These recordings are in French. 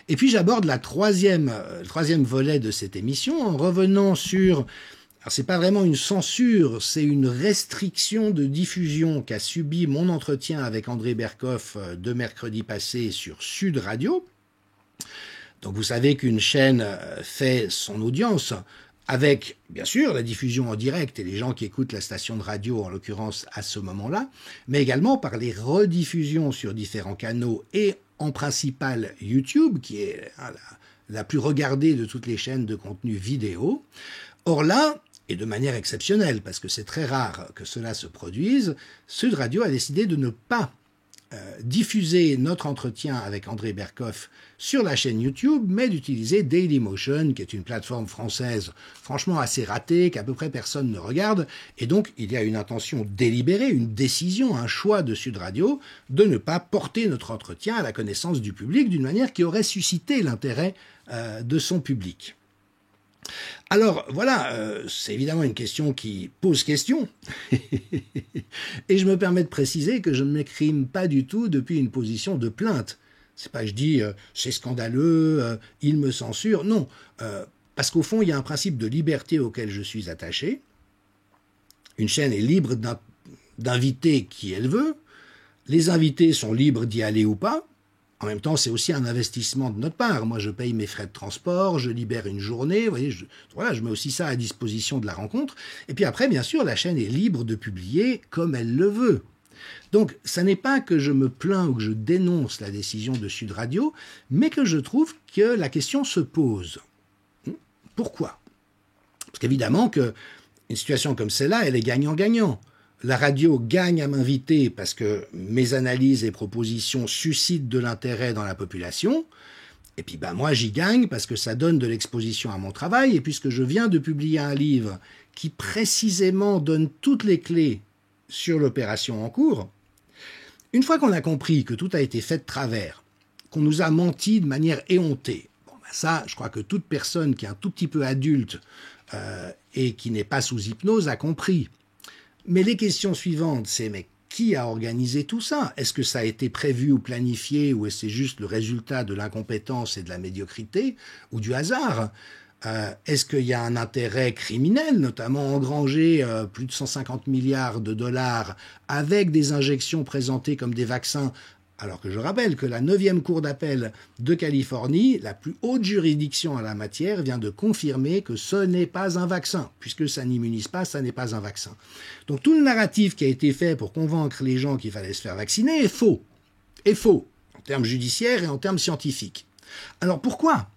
Et puis j'aborde le troisième volet de cette émission en revenant sur... Alors c'est pas vraiment une censure, c'est une restriction de diffusion qu'a subi mon entretien avec André Berkoff de mercredi passé sur Sud Radio. Donc vous savez qu'une chaîne fait son audience avec, bien sûr, la diffusion en direct et les gens qui écoutent la station de radio, en l'occurrence à ce moment-là, mais également par les rediffusions sur différents canaux et en principal YouTube, qui est la plus regardée de toutes les chaînes de contenu vidéo. Or là, et de manière exceptionnelle, parce que c'est très rare que cela se produise, Sud Radio a décidé de ne pas diffuser notre entretien avec André Berkoff sur la chaîne YouTube, mais d'utiliser Dailymotion, qui est une plateforme française franchement assez ratée, qu'à peu près personne ne regarde, et donc il y a une intention délibérée, une décision, un choix de Sud Radio de ne pas porter notre entretien à la connaissance du public d'une manière qui aurait suscité l'intérêt de son public. Alors voilà, c'est évidemment une question qui pose question, et je me permets de préciser que je ne m'exprime pas du tout depuis une position de plainte. C'est pas je dis c'est scandaleux, il me censure, non, parce qu'au fond il y a un principe de liberté auquel je suis attaché. Une chaîne est libre d'inviter qui elle veut, les invités sont libres d'y aller ou pas. En même temps, c'est aussi un investissement de notre part. Moi, je paye mes frais de transport, je libère une journée, vous voyez, je mets aussi ça à disposition de la rencontre. Et puis après, bien sûr, la chaîne est libre de publier comme elle le veut. Donc, ça n'est pas que je me plains ou que je dénonce la décision de Sud Radio, mais que je trouve que la question se pose. Pourquoi ? Parce qu'évidemment qu'une situation comme celle-là, elle est gagnant-gagnant. La radio gagne à m'inviter parce que mes analyses et propositions suscitent de l'intérêt dans la population. Et puis moi, j'y gagne parce que ça donne de l'exposition à mon travail. Et puisque je viens de publier un livre qui précisément donne toutes les clés sur l'opération en cours, une fois qu'on a compris que tout a été fait de travers, qu'on nous a menti de manière éhontée, ça, je crois que toute personne qui est un tout petit peu adulte et qui n'est pas sous hypnose a compris. Mais les questions suivantes, c'est mais qui a organisé tout ça ? Est-ce que ça a été prévu ou planifié, ou est-ce que c'est juste le résultat de l'incompétence et de la médiocrité, ou du hasard ? Est-ce qu'il y a un intérêt criminel, notamment engranger plus de 150 milliards de dollars avec des injections présentées comme des vaccins ? Alors que je rappelle que la 9e cour d'appel de Californie, la plus haute juridiction en la matière, vient de confirmer que ce n'est pas un vaccin. Puisque ça n'immunise pas, ça n'est pas un vaccin. Donc tout le narratif qui a été fait pour convaincre les gens qu'il fallait se faire vacciner est faux. Est faux, en termes judiciaires et en termes scientifiques. Alors pourquoi ?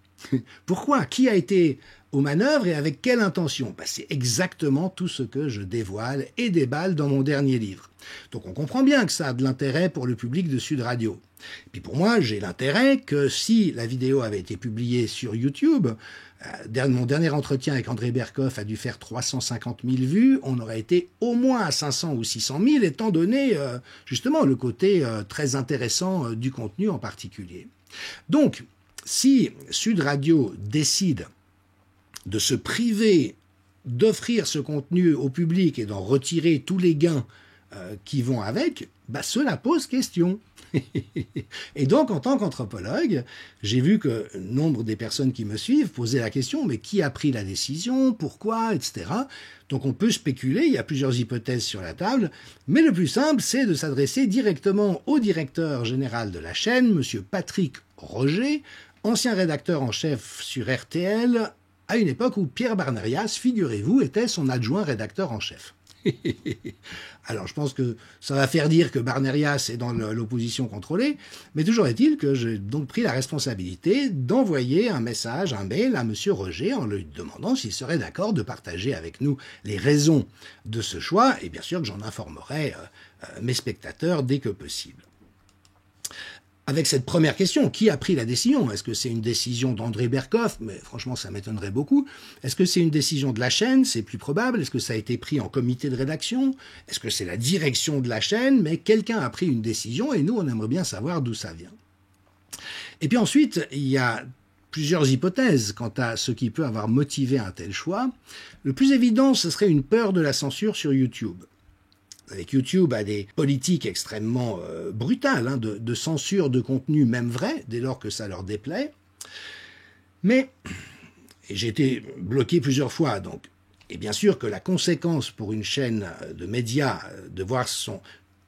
Pourquoi ? Qui a été aux manœuvres et avec quelle intention ? C'est exactement tout ce que je dévoile et déballe dans mon dernier livre. Donc on comprend bien que ça a de l'intérêt pour le public de Sud Radio. Et puis pour moi, j'ai l'intérêt que si la vidéo avait été publiée sur YouTube, mon dernier entretien avec André Berkoff a dû faire 350 000 vues, on aurait été au moins à 500 ou 600 000, étant donné justement le côté très intéressant du contenu en particulier. Donc, si Sud Radio décide de se priver d'offrir ce contenu au public et d'en retirer tous les gains qui vont avec, cela pose question. Et donc, en tant qu'anthropologue, j'ai vu que nombre des personnes qui me suivent posaient la question, mais qui a pris la décision, pourquoi, etc. Donc on peut spéculer, il y a plusieurs hypothèses sur la table, mais le plus simple, c'est de s'adresser directement au directeur général de la chaîne, monsieur Patrick Roger, ancien rédacteur en chef sur RTL, à une époque où Pierre Barnerias, figurez-vous, était son adjoint rédacteur en chef. Alors je pense que ça va faire dire que Barnerias est dans l'opposition contrôlée, mais toujours est-il que j'ai donc pris la responsabilité d'envoyer un message, un mail à monsieur Roger en lui demandant s'il serait d'accord de partager avec nous les raisons de ce choix, et bien sûr que j'en informerai mes spectateurs dès que possible. Avec cette première question, qui a pris la décision ? Est-ce que c'est une décision d'André Berkoff ? Mais franchement, ça m'étonnerait beaucoup. Est-ce que c'est une décision de la chaîne ? C'est plus probable. Est-ce que ça a été pris en comité de rédaction ? Est-ce que c'est la direction de la chaîne ? Mais quelqu'un a pris une décision et nous, on aimerait bien savoir d'où ça vient. Et puis ensuite, il y a plusieurs hypothèses quant à ce qui peut avoir motivé un tel choix. Le plus évident, ce serait une peur de la censure sur YouTube. Avec YouTube a des politiques extrêmement brutales de censure de contenu même vrai, dès lors que ça leur déplaît. Mais, et j'ai été bloqué plusieurs fois, donc, et bien sûr que la conséquence pour une chaîne de médias de voir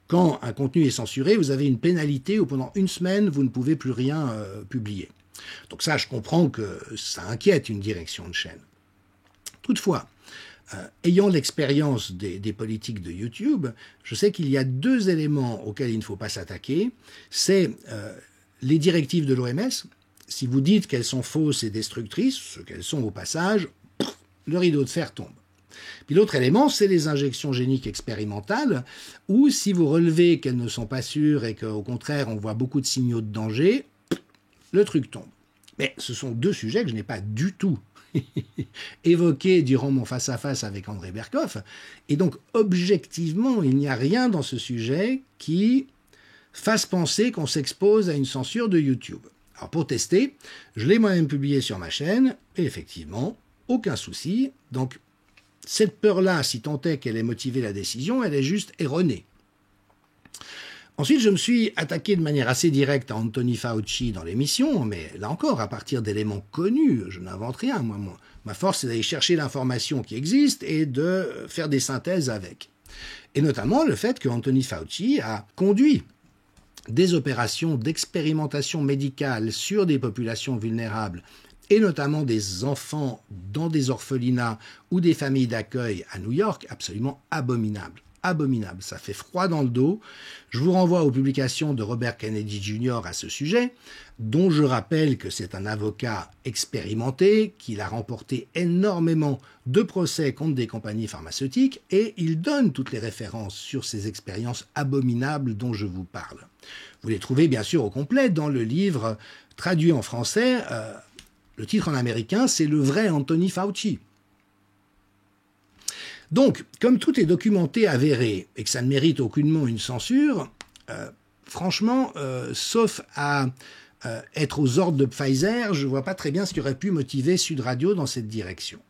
quand un contenu est censuré, vous avez une pénalité où pendant une semaine, vous ne pouvez plus rien publier. Donc ça, je comprends que ça inquiète une direction de chaîne. Toutefois, ayant l'expérience des politiques de YouTube, je sais qu'il y a deux éléments auxquels il ne faut pas s'attaquer. C'est les directives de l'OMS. Si vous dites qu'elles sont fausses et destructrices, ce qu'elles sont au passage, le rideau de fer tombe. Puis l'autre élément, c'est les injections géniques expérimentales, où si vous relevez qu'elles ne sont pas sûres et qu'au contraire on voit beaucoup de signaux de danger, le truc tombe. Mais ce sont deux sujets que je n'ai pas du tout évoqués durant mon face-à-face avec André Berkoff. Et donc, objectivement, il n'y a rien dans ce sujet qui fasse penser qu'on s'expose à une censure de YouTube. Alors pour tester, je l'ai moi-même publié sur ma chaîne, et effectivement, aucun souci. Donc, cette peur-là, si tant est qu'elle ait motivé la décision, elle est juste erronée. Ensuite, je me suis attaqué de manière assez directe à Anthony Fauci dans l'émission, mais là encore, à partir d'éléments connus, je n'invente rien. Ma force, c'est d'aller chercher l'information qui existe et de faire des synthèses avec. Et notamment le fait que Anthony Fauci a conduit des opérations d'expérimentation médicale sur des populations vulnérables, et notamment des enfants dans des orphelinats ou des familles d'accueil à New York, absolument abominables. Abominable, ça fait froid dans le dos. Je vous renvoie aux publications de Robert Kennedy Jr. à ce sujet, dont je rappelle que c'est un avocat expérimenté, qu'il a remporté énormément de procès contre des compagnies pharmaceutiques, et il donne toutes les références sur ces expériences abominables dont je vous parle. Vous les trouvez bien sûr au complet dans le livre traduit en français. Le titre en américain, c'est « Le vrai Anthony Fauci ». Donc, comme tout est documenté, avéré, et que ça ne mérite aucunement une censure, franchement, sauf à être aux ordres de Pfizer, je ne vois pas très bien ce qui aurait pu motiver Sud Radio dans cette direction.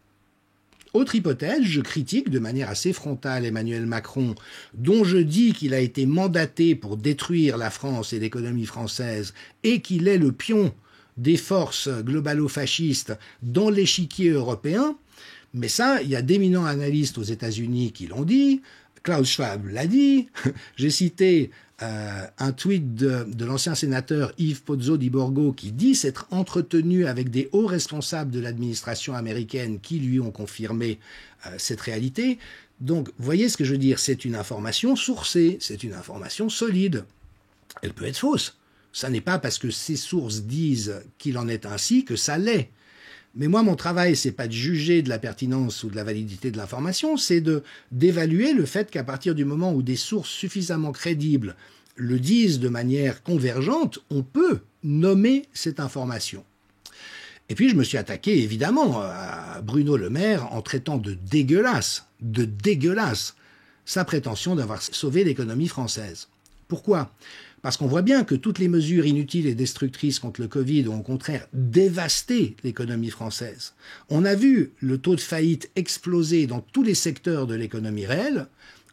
Autre hypothèse, je critique de manière assez frontale Emmanuel Macron, dont je dis qu'il a été mandaté pour détruire la France et l'économie française, et qu'il est le pion des forces globalo-fascistes dans l'échiquier européen. Mais ça, il y a d'éminents analystes aux États-Unis qui l'ont dit, Klaus Schwab l'a dit, j'ai cité un tweet de l'ancien sénateur Yves Pozzo di Borgo qui dit s'être entretenu avec des hauts responsables de l'administration américaine qui lui ont confirmé cette réalité. Donc, vous voyez ce que je veux dire, c'est une information sourcée, c'est une information solide. Elle peut être fausse. Ça n'est pas parce que ces sources disent qu'il en est ainsi que ça l'est. Mais moi, mon travail, c'est pas de juger de la pertinence ou de la validité de l'information, c'est d'évaluer le fait qu'à partir du moment où des sources suffisamment crédibles le disent de manière convergente, on peut nommer cette information. Et puis, je me suis attaqué, évidemment, à Bruno Le Maire en traitant de dégueulasse, sa prétention d'avoir sauvé l'économie française. Pourquoi ? Parce qu'on voit bien que toutes les mesures inutiles et destructrices contre le Covid ont au contraire dévasté l'économie française. On a vu le taux de faillite exploser dans tous les secteurs de l'économie réelle.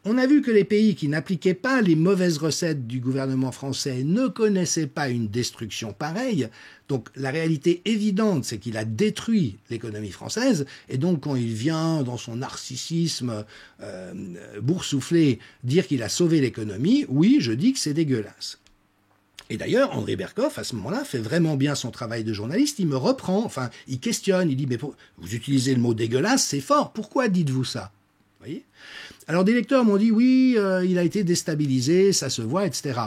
On a vu que les pays qui n'appliquaient pas les mauvaises recettes du gouvernement français ne connaissaient pas une destruction pareille. Donc la réalité évidente, c'est qu'il a détruit l'économie française. Et donc quand il vient dans son narcissisme boursouflé dire qu'il a sauvé l'économie, oui, je dis que c'est dégueulasse. Et d'ailleurs, André Berkoff, à ce moment-là, fait vraiment bien son travail de journaliste. Il me reprend, enfin, il questionne, il dit « Mais vous utilisez le mot dégueulasse, c'est fort, pourquoi dites-vous ça ?» Vous voyez ? Alors des lecteurs m'ont dit « Oui, il a été déstabilisé, ça se voit, etc. »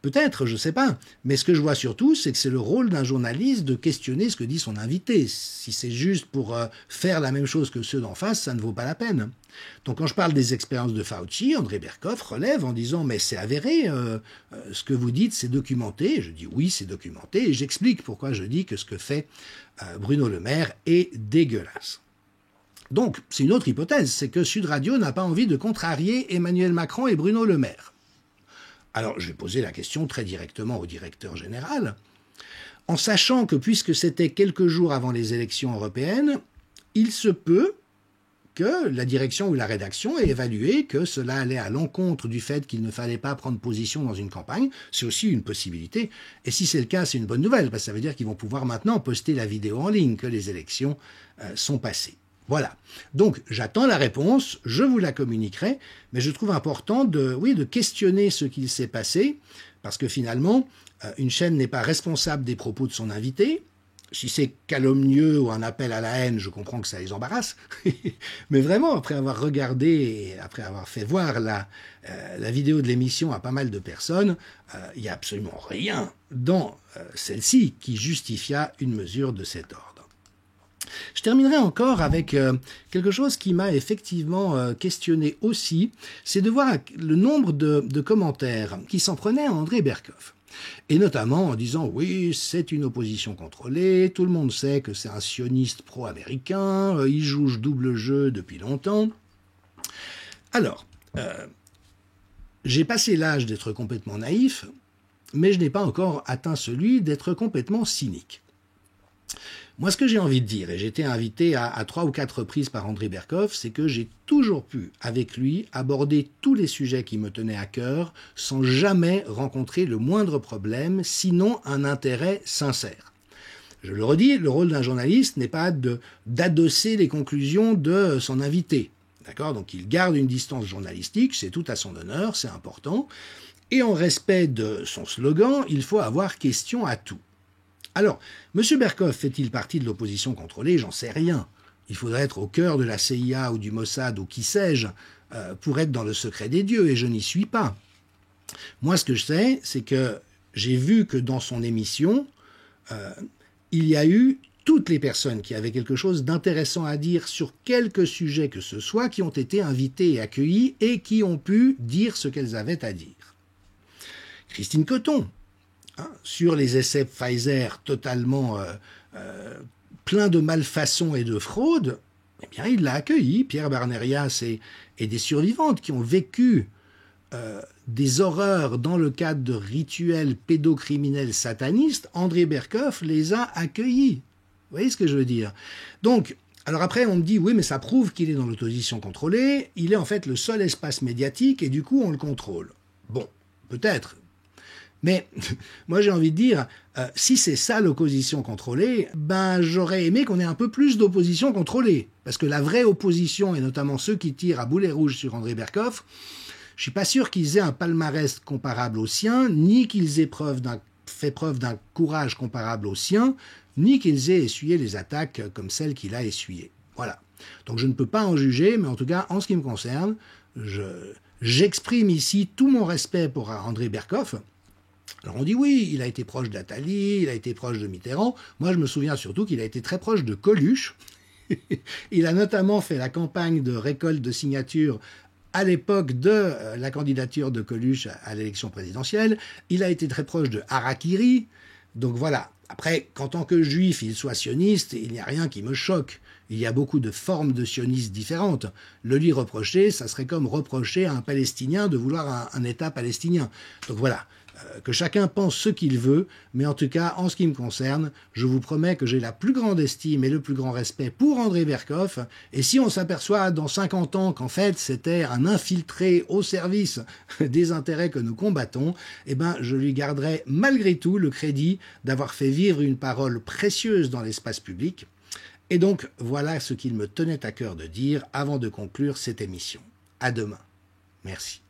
Peut-être, je ne sais pas. Mais ce que je vois surtout, c'est que c'est le rôle d'un journaliste de questionner ce que dit son invité. Si c'est juste pour faire la même chose que ceux d'en face, ça ne vaut pas la peine. Donc quand je parle des expériences de Fauci, André Berkoff relève en disant « Mais c'est avéré, ce que vous dites, c'est documenté. » Je dis « Oui, c'est documenté. » Et j'explique pourquoi je dis que ce que fait Bruno Le Maire est dégueulasse. Donc, c'est une autre hypothèse, c'est que Sud Radio n'a pas envie de contrarier Emmanuel Macron et Bruno Le Maire. Alors, je vais poser la question très directement au directeur général, en sachant que puisque c'était quelques jours avant les élections européennes, il se peut que la direction ou la rédaction ait évalué que cela allait à l'encontre du fait qu'il ne fallait pas prendre position dans une campagne. C'est aussi une possibilité. Et si c'est le cas, c'est une bonne nouvelle, parce que ça veut dire qu'ils vont pouvoir maintenant poster la vidéo en ligne, que les élections sont passées. Voilà. Donc, j'attends la réponse, je vous la communiquerai, mais je trouve important de questionner ce qu'il s'est passé, parce que finalement, une chaîne n'est pas responsable des propos de son invité. Si c'est calomnieux ou un appel à la haine, je comprends que ça les embarrasse. Mais vraiment, après avoir regardé et après avoir fait voir la vidéo de l'émission à pas mal de personnes, il n'y a absolument rien dans celle-ci qui justifia une mesure de cet ordre. Je terminerai encore avec quelque chose qui m'a effectivement questionné aussi, c'est de voir le nombre de commentaires qui s'en prenaient à André Berkoff. Et notamment en disant « oui, c'est une opposition contrôlée, tout le monde sait que c'est un sioniste pro-américain, il joue ce double jeu depuis longtemps ». Alors, j'ai passé l'âge d'être complètement naïf, mais je n'ai pas encore atteint celui d'être complètement cynique. Moi, ce que j'ai envie de dire, et j'ai été invité à 3 ou 4 reprises par André Berkoff, c'est que j'ai toujours pu, avec lui, aborder tous les sujets qui me tenaient à cœur, sans jamais rencontrer le moindre problème, sinon un intérêt sincère. Je le redis, le rôle d'un journaliste n'est pas d'adosser les conclusions de son invité. D'accord ? Donc il garde une distance journalistique, c'est tout à son honneur, c'est important. Et en respect de son slogan, il faut avoir question à tout. Alors, M. Berkoff fait-il partie de l'opposition contrôlée? J'en sais rien. Il faudrait être au cœur de la CIA ou du Mossad ou qui sais-je pour être dans le secret des dieux, et je n'y suis pas. Moi, ce que je sais, c'est que j'ai vu que dans son émission, il y a eu toutes les personnes qui avaient quelque chose d'intéressant à dire sur quelque sujet que ce soit, qui ont été invitées et accueillies et qui ont pu dire ce qu'elles avaient à dire. Christine Coton, sur les essais Pfizer totalement pleins de malfaçons et de fraudes, eh bien, il l'a accueilli, Pierre Barnerias et des survivantes qui ont vécu des horreurs dans le cadre de rituels pédocriminels satanistes. André Berkoff les a accueillis. Vous voyez ce que je veux dire? Donc, alors après, on me dit, oui, mais ça prouve qu'il est dans l'opposition contrôlée, il est en fait le seul espace médiatique et du coup, on le contrôle. Bon, peut-être. Mais moi, j'ai envie de dire, si c'est ça l'opposition contrôlée, ben j'aurais aimé qu'on ait un peu plus d'opposition contrôlée. Parce que la vraie opposition, et notamment ceux qui tirent à boulet rouge sur André Berkoff, je suis pas sûr qu'ils aient un palmarès comparable au sien, ni qu'ils aient fait preuve d'un courage comparable au sien, ni qu'ils aient essuyé les attaques comme celles qu'il a essuyées. Voilà. Donc je ne peux pas en juger, mais en tout cas, en ce qui me concerne, j'exprime ici tout mon respect pour André Berkoff. Alors on dit oui, il a été proche d'Attali, il a été proche de Mitterrand. Moi, je me souviens surtout qu'il a été très proche de Coluche. Il a notamment fait la campagne de récolte de signatures à l'époque de la candidature de Coluche à l'élection présidentielle. Il a été très proche de Harakiri. Donc voilà. Après, qu'en tant que juif, il soit sioniste, il n'y a rien qui me choque. Il y a beaucoup de formes de sionistes différentes. Le lui reprocher, ça serait comme reprocher à un Palestinien de vouloir un État palestinien. Donc voilà. Que chacun pense ce qu'il veut, mais en tout cas, en ce qui me concerne, je vous promets que j'ai la plus grande estime et le plus grand respect pour André Berkoff, et si on s'aperçoit dans 50 ans qu'en fait c'était un infiltré au service des intérêts que nous combattons, eh ben je lui garderai malgré tout le crédit d'avoir fait vivre une parole précieuse dans l'espace public. Et donc voilà ce qu'il me tenait à cœur de dire avant de conclure cette émission. À demain. Merci.